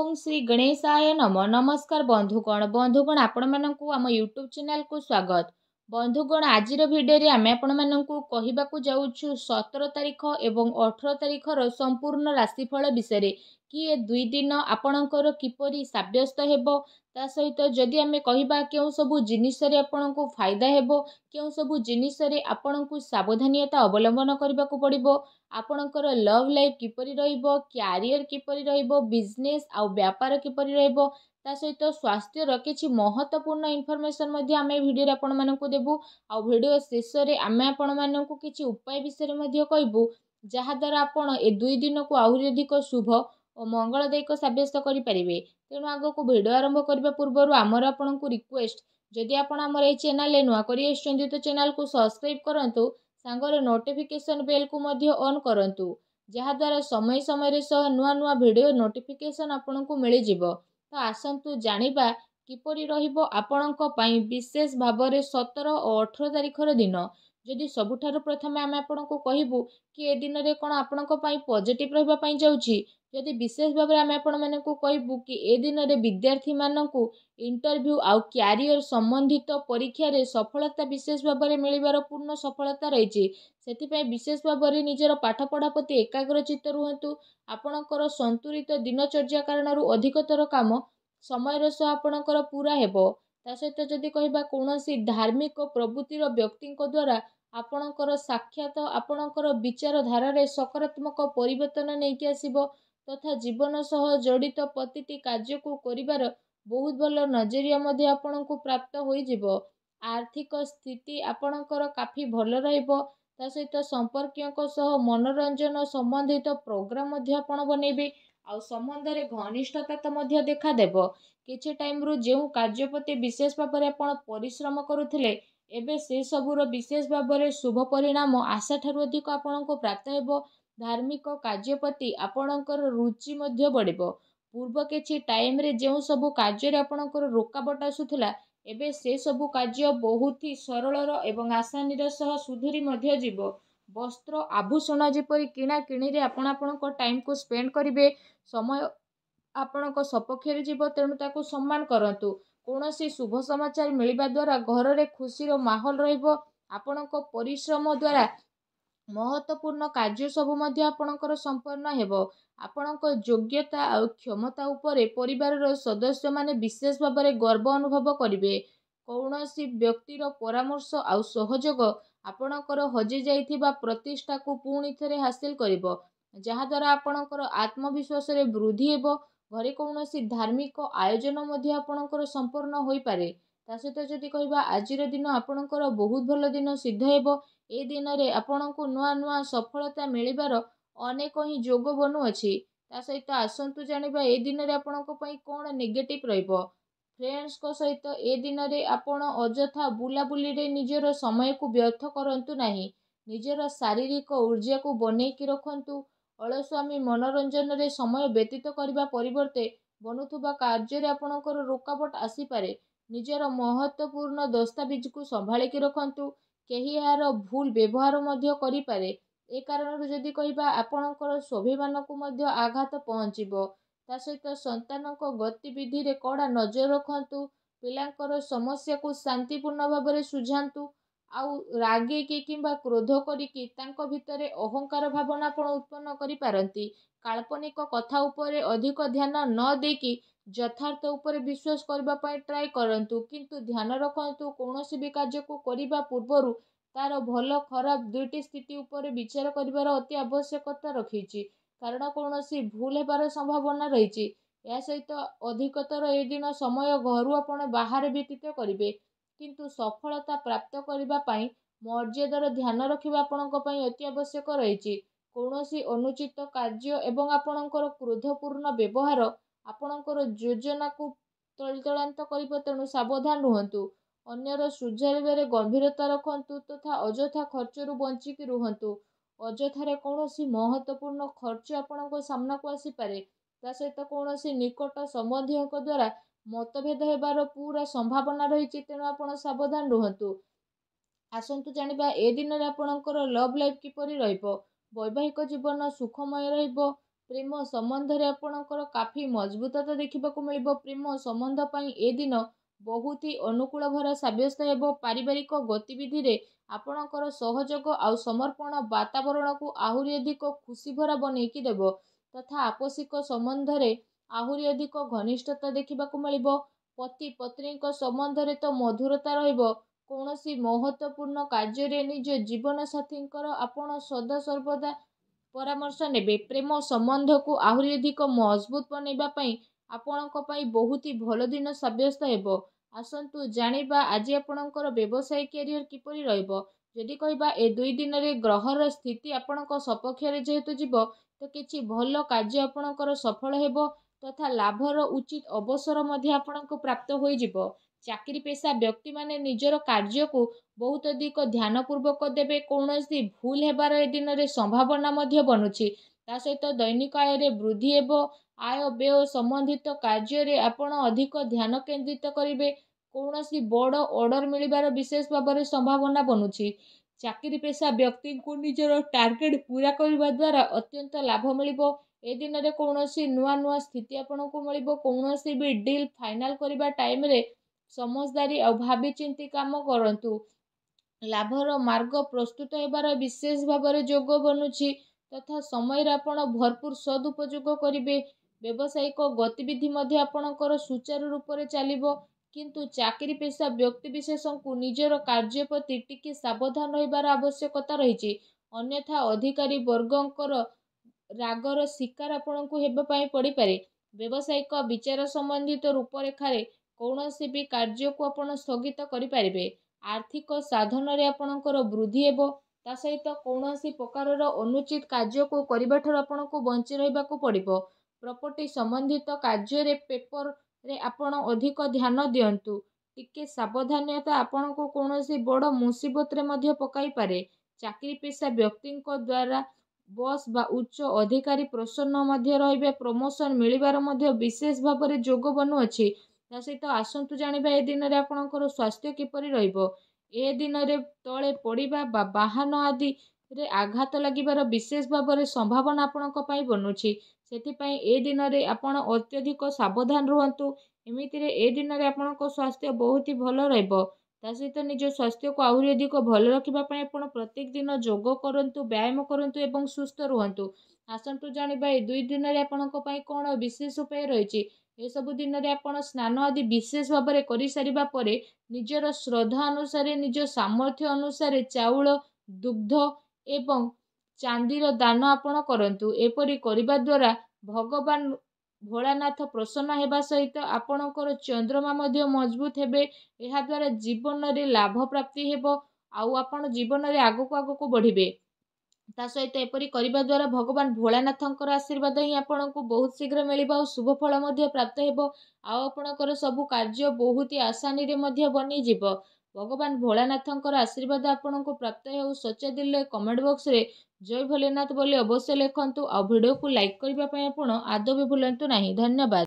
ओम श्री गणेशाय नम नमस्कार बंधुगण आपण मानकु आम यूट्यूब चैनल को स्वागत। बंधुगण आजिर भिडियो आम आपण मानकु कहिबाकु जाउछु 17 तारिख एवं 18 तारिखर संपूर्ण राशिफल विषय कि ए दुई दिन आपणकर किपरि साब्यस्त हेबो ता सहित जदि आमे कहिबा केउ सबु जिनिस रे आपणकु फायदा हेबो केउ सबु जिनिस रे आपणकु सावधानियता अवलंबन करबाकु पड़िबो आपणकर लव लाइफ किपरि रहिबो क्यारियर किपरि रहिबो बिजनेस आउ व्यापार किपरि रहिबो ता सहित स्वास्थ्यर किछि महत्वपूर्ण इनफॉरमेशन मध्ये आमे भिडियो आपण मानकु देबु आ भिडियो शेष रे आमे आपण मानकु किछि उपाय विषय मध्ये कहबु जहा द्वारा आपण ए दुई दिन को आहुरि अधिक शुभ और मंगलदायक साब्यस्त करि परिबे। तेणु आगो को भिडियो आरंभ करबा पूर्व आमर आपण को रिक्वेस्ट जदि आपण हमर ए चैनल ले नुआ करी आछन तो चैनल को सब्सक्राइब करंतु सांगर नोटिफिकेशन बेल को मध्ये ऑन करंतु जहा द्वारा समय समय रे सह नुआ नुआ भिडियो नोटिफिकेशन आपण को मिलि जिवो। तो आसंतु जानिबा किपरि रहिबो आपणक पई विशेष भाबरे 17 और 18 तारिखर दिन। जदि सबुठारु प्रथमे आमे आपणको कहिबु कि ए दिन रे कोन आपणक पई पॉजिटिव रहबा पई जाउची जदि विशेष भाबरे आमे आपण मानकु कहिबु कि ए दिन रे विद्यार्थी मानकु इंटरव्यू आउ क्यारियर संबंधित परीक्षा रे सफलता विशेष भाबरे मिलिबार पूर्ण सफलता रहिची। सेथिपई विशेष भाबरे निजर पाठ पढ़ा प्रति एकाग्रचित्त रुहंतु आपणकर संतुलित दिनचर्या कारणरू अधिकतर काम समय सह आपणकर पूरा हेबो। ता सहित जदि कहिबा कोनोसी धार्मिक प्रवृत्तिर व्यक्तिଙ୍କ द्वारा आपणकर साक्षात आपणकर विचार धारा रे सकारात्मक परिवर्तन नेकी आसीबो तथा जीवन सह जड़ित प्रतिटी कार्य को करिवार बहुत भल नजरिया मध्ये आपणको प्राप्त होई जिवो। आर्थिक स्थिति आपणकर काफी भल रहइबो ता सहित संपर्कियों सह मनोरंजन संबंधित प्रोग्राम मध्ये आपण बनेबे आ संबंध रे घनिष्ठता तो मध्ये देखा देबो। किछि टाइम रु जेउ कार्यपति विशेष भाबरे आपण परिश्रम करुथिले एबे से सबुर विशेष भाबरे शुभ परिणाम आशा ठारु अधिक आपणको प्राप्त हेबो। धार्मिक कार्यपति आपणकर रुचि मध्ये बढ़िबो। पूर्व किछि टाइम रे जेउ सबु कार्य रे आपणकर रोकाबट आसुथिला एबे से सबु कार्य बहुत ही सरलर एवं आसानी सह सुधुरी मध्ये जीवो। वस्त्र आभूषण जेपरि किणा किणी रे आपणक टाइम को स्पेंड करिवे समय आपणक सपक्षरे जीव तेणु ताकू सम्मान करंतु। कोनोसी शुभ समाचार मिलिबा द्वारा घर रे खुशीर माहौल रहिबो। आपणक परिश्रम द्वारा महत्वपूर्ण कार्य सब मध्ये आपणकर संपन्न हेबो। आपणक योग्यता और क्षमता उपरे परिवार सदस्य माने विशेष भाबरे गर्व अनुभव करिवे। कौनसी व्यक्तिर परामर्श आउ सहयोग आपणकर हजि जाइथिबा प्रतिष्ठा को पुणी थरे हासिल करिवो जहा द्वारा आपणकर आत्मविश्वास रे वृद्धि हेबो। घरे कौनसी धार्मिक आयोजन मध्ये आपणकर संपूर्ण होई पारे। ता सहित जदि कहिबा आजिर दिन आपणकर बहुत भल दिन सिद्ध हेबो। ए दिन रे आपणको नुआ नुआ सफलता मिलिबार अनेक ही जोग बनु अछि। ता सहित आसंतु जानिबा ए दिन रे आपणको पई कोन नेगेटिव रहइबो। फ्रेंड्स को सहित ए दिन रे आपण अजथा बुलाबुली रे निजर समय को व्यर्थ करंतु नाही। निजर शारीरिक ऊर्जा को बनै कि रखंतु। अलस्वामी मनोरंजन रे समय व्यतीत करबा परिवर्ते बनुथुबा कार्य रे आपणकर रोकाबट आसी पारे। निजर महत्वपूर्ण दस्तावेज को संभाली कि रखंतु। केही यार भूल व्यवहार मध्य करि पारे। ए कारण जदि कहिबा आपणकर स्वाभिमान को मध्य आघात पहुंचीबो। ता सहित संतानक गतिविधि रे कड़ा नजर रखंतु। पिलांकर समस्या को शांतिपूर्ण भाबरे सुझांतु आउ रागे कि किंबा क्रोध करिकि तांको भितरे अहंकार भावना आपण उत्पन्न करि पारंती। काल्पनिक कथा उपरे अधिक ध्यान न देकी यथार्थ उपरे विश्वास करबा पई ट्राई करंतु किंतु ध्यान रखंतु कोनोसी भी कार्य को करिबा पूर्वरु तार भल खराब दुईटी स्थिति उपरे विचार करिवार अति आवश्यकता रखिछि कारण कौनसी भूल हेबार संभावना रहिछि। या सहित अधिकतर ए दिन समय घरु आपण बाहर व्यतीत करिवे किंतु सफलता प्राप्त करिबा पई मर्यादार ध्यान रखिबा आपणक पई अति आवश्यक रहिछि। कौनसी अनुचित कार्य एवं आपणकर क्रोधपूर्ण व्यवहार आपणकर योजना को तलतलांत करिबो तेणु सावधान रुहंतु। अन्यर सुझाइबारे गंभीरता रखंतु तथा अजथा खर्चरू बंचिकी रुहंतु। अजथारे कौनसी महत्वपूर्ण खर्च आपणको सामना को आसी पारे। ता सहित कौनसी निकट संबंधीयों द्वारा मतभेद हेबार पूरा संभावना रहिछि तेणु आपण सावधान रुहंतु। आसंतु जानिबा ए दिन रे आपणकर लव लाइफ किपरि रहिबो। वैवाहिक जीवन सुखमय रहिबो। ପ୍ରେମ ସମ୍ବନ୍ଧରେ ଆପଣଙ୍କର କାଫି ମଜବୁତତା ଦେଖିବାକୁ ମିଳିବ। ପ୍ରେମ ସମ୍ବନ୍ଧ ପାଇଁ ଏ ଦିନ ବହୁତ ହି ଅନୁକୂଳ ଭରା ସାବ୍ୟସ୍ତ ହେବ। ପାରିବାରିକ ଗତିବିଧିରେ ଆପଣଙ୍କର ସହଯୋଗ ଆଉ ସମର୍ପଣ ବାତାବରଣକୁ ଆହୁରି ଅଧିକ ଖୁସି ଭରା ବନେଇକି ଦେବ ତଥା ଆପୋଷିକ ସମ୍ବନ୍ଧରେ ଆହୁରି ଅଧିକ ଘନିଷ୍ଠତା ଦେଖିବାକୁ ମିଳିବ। ପତି ପତ୍ନୀଙ୍କ ସମ୍ବନ୍ଧରେ ତ ମଧୁରତା ରହିବ। କୌଣସି ମହତ୍ତ୍ୱପୂର୍ଣ୍ଣ କାର୍ଯ୍ୟରେ ନିଜ ଜୀବନସାଥୀଙ୍କର ଆପଣ ସଦାସର୍ବଦା ପରାମର୍ଶ ନେବେ। ପ୍ରେମ ସମ୍ବନ୍ଧକୁ ଆହୁରି ଅଧିକ ମଜବୁତ ବନେଇବା ପାଇଁ ଆପଣଙ୍କ ପାଇଁ ବହୁତ ହି ଭଲ ଦିନ ସାବ୍ୟସ୍ତ ହେବ। ଆସନ୍ତୁ ଜାଣିବା ଆଜି ଆପଣଙ୍କର ବ୍ୟବସାୟ କ୍ୟାରିୟର କିପରି ରହିବ। ଯଦି କହିବା ଏ 2 ଦିନରେ ଗ୍ରହର ସ୍ଥିତି ଆପଣଙ୍କ ସପକ୍ଷରେ ଯେହେତୁ ଯିବ ତ କିଛି ଭଲ କାର୍ଯ୍ୟ ଆପଣଙ୍କର ସଫଳ ହେବ ତଥା ଲାଭର ଉଚିତ ଅବସର ମଧ୍ୟ ଆପଣଙ୍କୁ ପ୍ରାପ୍ତ ହୋଇଯିବ। ଚାକିରି ପେଶା ବ୍ୟକ୍ତିମାନେ ନିଜର କାର୍ଯ୍ୟକୁ ବହୁତ ଅଧିକ ଧ୍ୟାନପୂର୍ବକ ଦେବେ। କୌଣସି ଭୁଲ ହେବାର ଏ ଦିନରେ ସମ୍ଭାବନା ମଧ୍ୟ ବନୁଛି। ତା ସହିତ ଦୈନିକ ଆୟରେ ବୃଦ୍ଧି ହେବ। ଆୟ ବ୍ୟୟ ସମ୍ବନ୍ଧିତ କାର୍ଯ୍ୟରେ ଆପଣ ଅଧିକ ଧ୍ୟାନ କେନ୍ଦ୍ରିତ କରିବେ। କୌଣସି ବଡ଼ ଅର୍ଡର ମିଳିବାର ବିଶେଷ ଭାବରେ ସମ୍ଭାବନା ବନୁଛି। ଚାକିରି ପେଶା ବ୍ୟକ୍ତିଙ୍କୁ ନିଜର ଟାର୍ଗେଟ ପୂରା କରିବା ଦ୍ୱାରା ଅତ୍ୟନ୍ତ ଲାଭ ମିଳିବ। ଏ ଦିନରେ କୌଣସି ନୂଆ ସ୍ଥିତି ଆପଣଙ୍କୁ ମିଳିବ। କୌଣସି ବି ଡିଲ୍ ଫାଇନାଲ କରିବା ଟାଇମରେ ସମଝଦାରୀ ଆଉ ଭାବିଚିନ୍ତି କାମ କରନ୍ତୁ। ଲାଭର ମାର୍ଗ ପ୍ରସ୍ତୁତ ହେବାର ବିଶେଷ ଭାବରେ ଯୋଗ ବନୁଛି ତଥା ସମୟର ଆପଣ ଭରପୁର ସଦୁପଯୋଗ କରିବେ। ବ୍ୟବସାୟିକ ଗତିବିଧି ମଧ୍ୟ ଆପଣଙ୍କର ସୁଚାରୁ ରୂପରେ ଚାଲିବ। କିନ୍ତୁ ଚାକିରି ପେଶା ବ୍ୟକ୍ତିବିଶେଷଙ୍କୁ ନିଜର କାର୍ଯ୍ୟ ପ୍ରତି ଟିକେ ସାବଧାନ ରହିବାର ଆବଶ୍ୟକତା ରହିଛି। ଅନ୍ୟଥା ଅଧିକାରୀ ବର୍ଗଙ୍କର ରାଗର ଶିକାର ଆପଣଙ୍କୁ ହେବା ପାଇଁ ପଡ଼ିପାରେ। ବ୍ୟବସାୟିକ ବିଚାର ସମ୍ବନ୍ଧିତ ରୂପରେଖାରେ କୌଣସି ବି କାର୍ଯ୍ୟକୁ ଆପଣ ସ୍ଥଗିତ କରିପାରିବେ। ଆର୍ଥିକ ସାଧନରେ ଆପଣଙ୍କର ବୃଦ୍ଧି ହେବ। ତା ସହିତ କୌଣସି ପ୍ରକାରର ଅନୁଚିତ କାର୍ଯ୍ୟକୁ କରିବାଠାରୁ ଆପଣଙ୍କୁ ବଞ୍ଚି ରହିବାକୁ ପଡ଼ିବ। ପ୍ରପର୍ଟି ସମ୍ବନ୍ଧିତ କାର୍ଯ୍ୟରେ ପେପରରେ ଆପଣ ଅଧିକ ଧ୍ୟାନ ଦିଅନ୍ତୁ। ଟିକେ ସାବଧାନତା ଆପଣଙ୍କୁ କୌଣସି ବଡ଼ ମୁସିବତରେ ମଧ୍ୟ ପକାଇପାରେ। ଚାକିରି ପେଶା ବ୍ୟକ୍ତିଙ୍କ ଦ୍ୱାରା ବସ୍ ବା ଉଚ୍ଚ ଅଧିକାରୀ ପ୍ରସନ୍ନ ମଧ୍ୟ ରହିବେ। ପ୍ରମୋସନ ମିଳିବାର ମଧ୍ୟ ବିଶେଷ ଭାବରେ ଯୋଗ ବନୁଅଛି। ତା ସହିତ ଆସନ୍ତୁ ଜାଣିବା ଏ ଦିନରେ ଆପଣଙ୍କର ସ୍ୱାସ୍ଥ୍ୟ କିପରି ରହିବ। ଏ ଦିନରେ ତଳେ ପଡ଼ିବା ବା ବାହନ ଆଦିରେ ଆଘାତ ଲାଗିବାର ବିଶେଷ ଭାବରେ ସମ୍ଭାବନା ଆପଣଙ୍କ ପାଇଁ ବନୁଛି। ସେଥିପାଇଁ ଏ ଦିନରେ ଆପଣ ଅତ୍ୟଧିକ ସାବଧାନ ରୁହନ୍ତୁ। ଏମିତିରେ ଏ ଦିନରେ ଆପଣଙ୍କ ସ୍ୱାସ୍ଥ୍ୟ ବହୁତ ହି ଭଲ ରହିବ। ତା ସହିତ ନିଜ ସ୍ୱାସ୍ଥ୍ୟକୁ ଆହୁରି ଅଧିକ ଭଲ ରଖିବା ପାଇଁ ଆପଣ ପ୍ରତ୍ୟେକ ଦିନ ଯୋଗ କରନ୍ତୁ, ବ୍ୟାୟାମ କରନ୍ତୁ ଏବଂ ସୁସ୍ଥ ରୁହନ୍ତୁ। ଆସନ୍ତୁ ଜାଣିବା ଏ 2 ଦିନରେ ଆପଣଙ୍କ ପାଇଁ କ'ଣ ବିଶେଷ ଉପାୟ ରହିଛି। ଏସବୁ ଦିନରେ ଆପଣ ସ୍ନାନ ଆଦି ବିଶେଷ ଭାବରେ କରିସାରିବା ପରେ ନିଜର ଶ୍ରଦ୍ଧା ଅନୁସାରେ ନିଜ ସାମର୍ଥ୍ୟ ଅନୁସାରେ ଚାଉଳ, ଦୁଗ୍ଧ ଏବଂ ଚାନ୍ଦିର ଦାନ ଆପଣ କରନ୍ତୁ। ଏପରି କରିବା ଦ୍ୱାରା ଭଗବାନ ଭୋଳାନାଥ ପ୍ରସନ୍ନ ହେବା ସହିତ ଆପଣଙ୍କର ଚନ୍ଦ୍ରମା ମଧ୍ୟ ମଜବୁତ ହେବେ। ଏହାଦ୍ୱାରା ଜୀବନରେ ଲାଭ ପ୍ରାପ୍ତି ହେବ ଆଉ ଆପଣ ଜୀବନରେ ଆଗକୁ ବଢ଼ିବେ। ତା ସହିତ ଏପରି କରିବା ଦ୍ୱାରା ଭଗବାନ ଭୋଳାନାଥଙ୍କର ଆଶୀର୍ବାଦ ହିଁ ଆପଣଙ୍କୁ ବହୁତ ଶୀଘ୍ର ମିଳିବ ଆଉ ଶୁଭ ଫଳ ମଧ୍ୟ ପ୍ରାପ୍ତ ହେବ। ଆଉ ଆପଣଙ୍କର ସବୁ କାର୍ଯ୍ୟ ବହୁତ ଆସାନୀରେ ମଧ୍ୟ ବନିଯିବ। ଭଗବାନ ଭୋଳାନାଥଙ୍କର ଆଶୀର୍ବାଦ ଆପଣଙ୍କୁ ପ୍ରାପ୍ତ ହେଉ। ସଚ୍ଚା ଦିଲରେ କମେଣ୍ଟ ବକ୍ସରେ ଜୟ ଭୋଲେନାଥ ବୋଲି ଅବଶ୍ୟ ଲେଖନ୍ତୁ ଆଉ ଭିଡ଼ିଓକୁ ଲାଇକ୍ କରିବା ପାଇଁ ଆପଣ ଆଦୌ ବି ଭୁଲନ୍ତୁ ନାହିଁ। ଧନ୍ୟବାଦ।